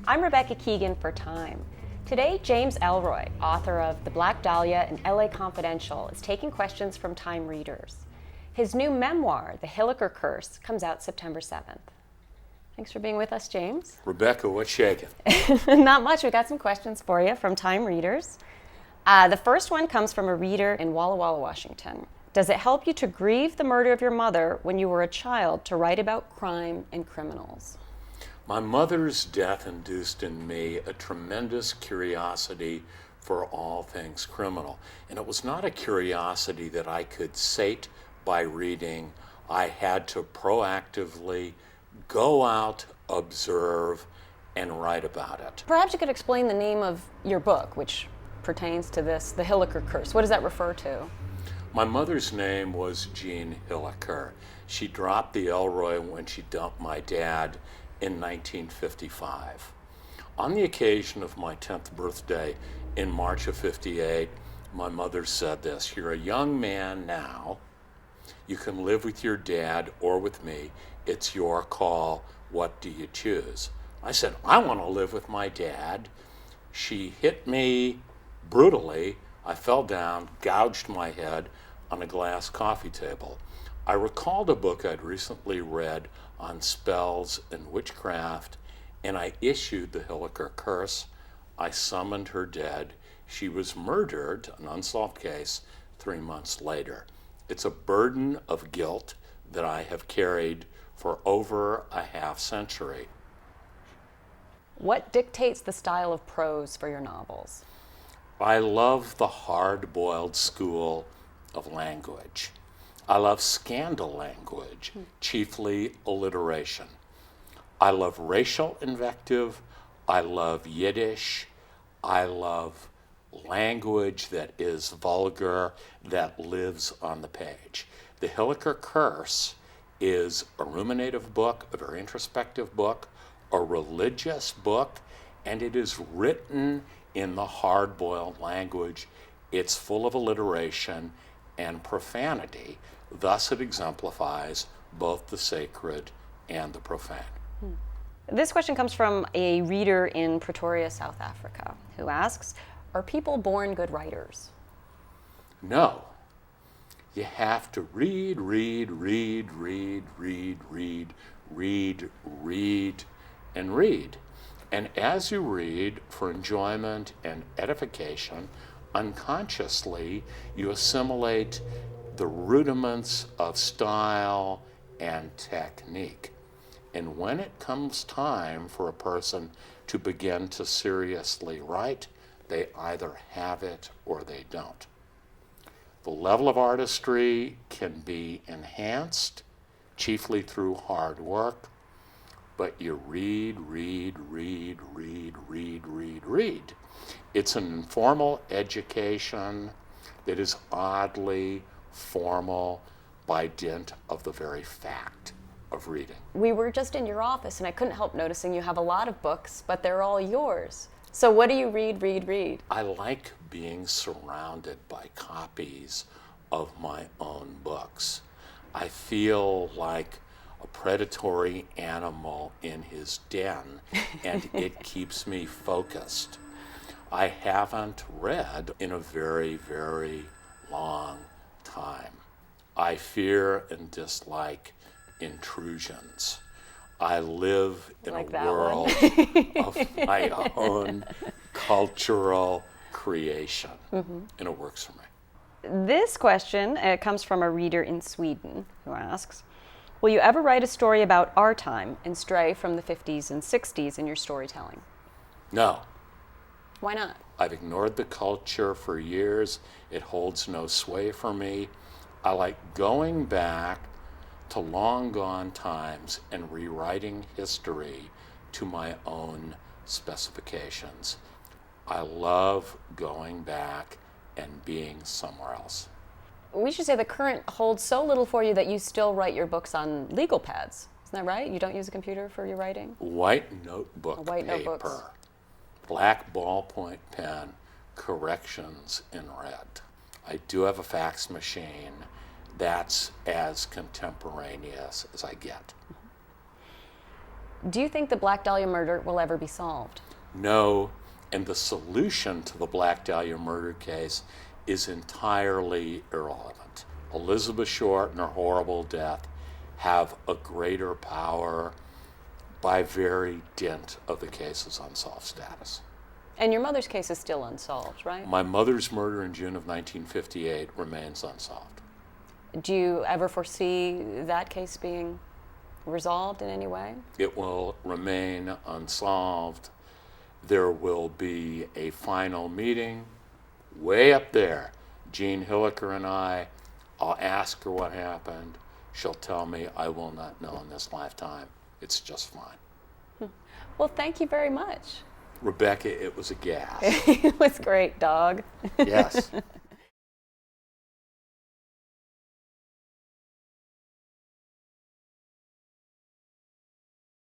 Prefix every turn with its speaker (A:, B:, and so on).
A: I'm Rebecca Keegan for Time. Today, James Ellroy, author of The Black Dahlia and LA Confidential, is taking questions from Time readers. His new memoir, The Hilliker Curse, comes out September 7th. Thanks for being with us, James.
B: Rebecca, what's shaking?
A: Not much. We've got some questions for you from Time readers. The first one comes from a reader in Walla Walla, Washington. Does it help you to grieve the murder of your mother when you were a child to write about crime and criminals?
B: My mother's death induced in me a tremendous curiosity for all things criminal. And it was not a curiosity that I could sate by reading. I had to proactively go out, observe, and write about it.
A: Perhaps you could explain the name of your book, which pertains to this, The Hilliker Curse. What does that refer to?
B: My mother's name was Jean Hilliker. She dropped the Ellroy when she dumped my dad in 1955. On the occasion of my 10th birthday in March of '58, my mother said this: "You're a young man now. You can live with your dad or with me. It's your call. What do you choose?" I said, "I want to live with my dad." She hit me brutally. I fell down, gouged my head on a glass coffee table. I recalled a book I'd recently read on spells and witchcraft, and I issued the Hilliker Curse. I summoned her dead. She was murdered, an unsolved case, 3 months later. It's a burden of guilt that I have carried for over a half century.
A: What dictates the style of prose for your novels?
B: I love the hard-boiled school of language. I love scandal language, chiefly alliteration. I love racial invective. I love Yiddish. I love language that is vulgar, that lives on the page. The Hilliker Curse is a ruminative book, a very introspective book, a religious book, and it is written in the hard-boiled language. It's full of alliteration and profanity. Thus, it exemplifies both the sacred and the profane.
A: This question comes from a reader in Pretoria, South Africa, who asks, are people born good writers?
B: No. You have to read, read, read, read, read, read, read, read, and read. And as you read, for enjoyment and edification, unconsciously you assimilate the rudiments of style and technique. And when it comes time for a person to begin to seriously write, they either have it or they don't. The level of artistry can be enhanced, chiefly through hard work, but you read, read, read, read, read, read, read. It's an informal education that is oddly formal by dint of the very fact of reading.
A: We were just in your office and I couldn't help noticing you have a lot of books, but they're all yours. So what do you read?
B: I like being surrounded by copies of my own books. I feel like a predatory animal in his den, and it keeps me focused. I haven't read in a very, very long time. I fear and dislike intrusions. I live in
A: like
B: a world of my own cultural creation, and it works for me.
A: This question comes from a reader in Sweden who asks, will you ever write a story about our time and stray from the 50s and 60s in your storytelling?
B: No.
A: Why not?
B: I've ignored the culture for years. It holds no sway for me. I like going back to long gone times and rewriting history to my own specifications. I love going back and being somewhere else.
A: We should say the current holds so little for you that you still write your books on legal pads. Isn't that right? You don't use a computer for your writing?
B: White notebook
A: White
B: paper,
A: notebooks.
B: Black ballpoint pen, corrections in red. I do have a fax machine. That's as contemporaneous as I get.
A: Do you think the Black Dahlia murder will ever be solved?
B: No, and the solution to the Black Dahlia murder case is entirely irrelevant. Elizabeth Short and her horrible death have a greater power by very dint of the case's unsolved status.
A: And your mother's case is still unsolved, right?
B: My mother's murder in June of 1958 remains unsolved.
A: Do you ever foresee that case being resolved in any way?
B: It will remain unsolved. There will be a final meeting way up there. Jean Hilliker and I'll ask her what happened. She'll tell me I will not know in this lifetime. It's just fine.
A: Well, thank you very much.
B: Rebecca, it was a gas.
A: It was great, dog.
B: Yes.